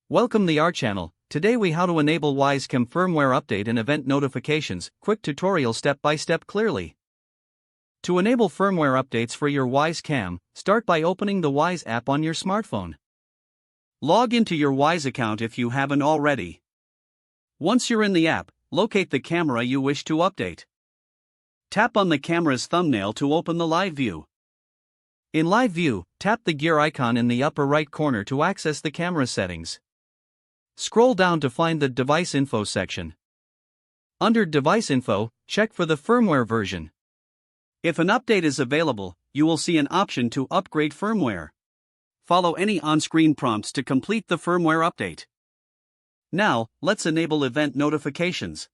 Welcome to our channel. Today we how to enable Wyze Cam firmware update and event notifications. Quick tutorial step by step clearly. To enable firmware updates for your Wyze Cam, start by opening the Wyze app on your smartphone. Log into your Wyze account if you haven't already. Once you're in the app, locate the camera you wish to update. Tap on the camera's thumbnail to open the live view. In live view, tap the gear icon in the upper right corner to access the camera settings. Scroll down to find the device info section. Under device info, check for the firmware version. If an update is available, you will see an option to upgrade firmware. Follow any on-screen prompts to complete the firmware update. Now, let's enable event notifications.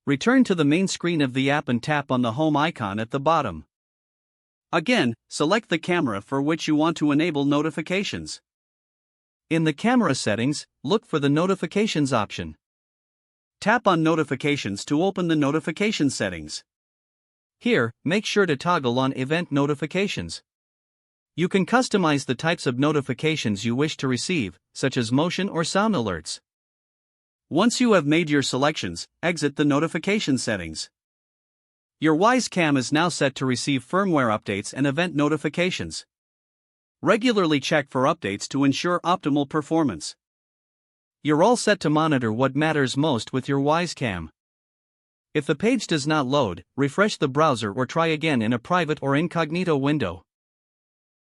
Return to the main screen of the app and tap on the home icon at the bottom. Again, select the camera for which you want to enable notifications. In the camera settings, look for the notifications option. Tap on notifications to open the notification settings. Here, make sure to toggle on event notifications. You can customize the types of notifications you wish to receive, such as motion or sound alerts. Once you have made your selections, exit the notification settings. Your Wyze Cam is now set to receive firmware updates and event notifications. Regularly check for updates to ensure optimal performance. You're all set to monitor what matters most with your Wyze Cam. If the page does not load, refresh the browser or try again in a private or incognito window.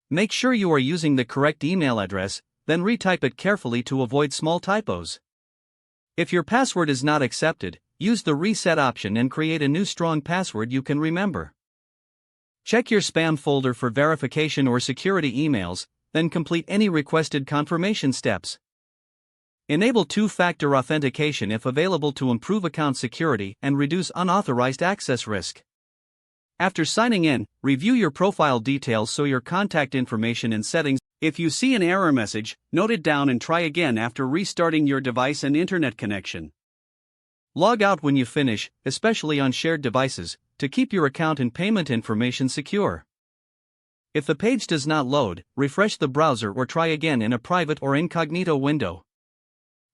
Make sure you are using the correct email address, then retype it carefully to avoid small typos. If your password is not accepted, use the reset option and create a new strong password you can remember. Check your spam folder for verification or security emails, then complete any requested confirmation steps. Enable two-factor authentication if available to improve account security and reduce unauthorized access risk. After signing in, review your profile details so your contact information and settings. If you see an error message, note it down and try again after restarting your device and internet connection. Log out when you finish, especially on shared devices, to keep your account and payment information secure. If the page does not load, refresh the browser or try again in a private or incognito window.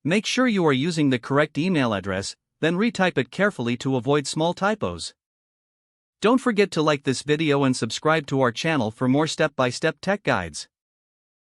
Make sure you are using the correct email address, then retype it carefully to avoid small typos. Don't forget to like this video and subscribe to our channel for more step-by-step tech guides.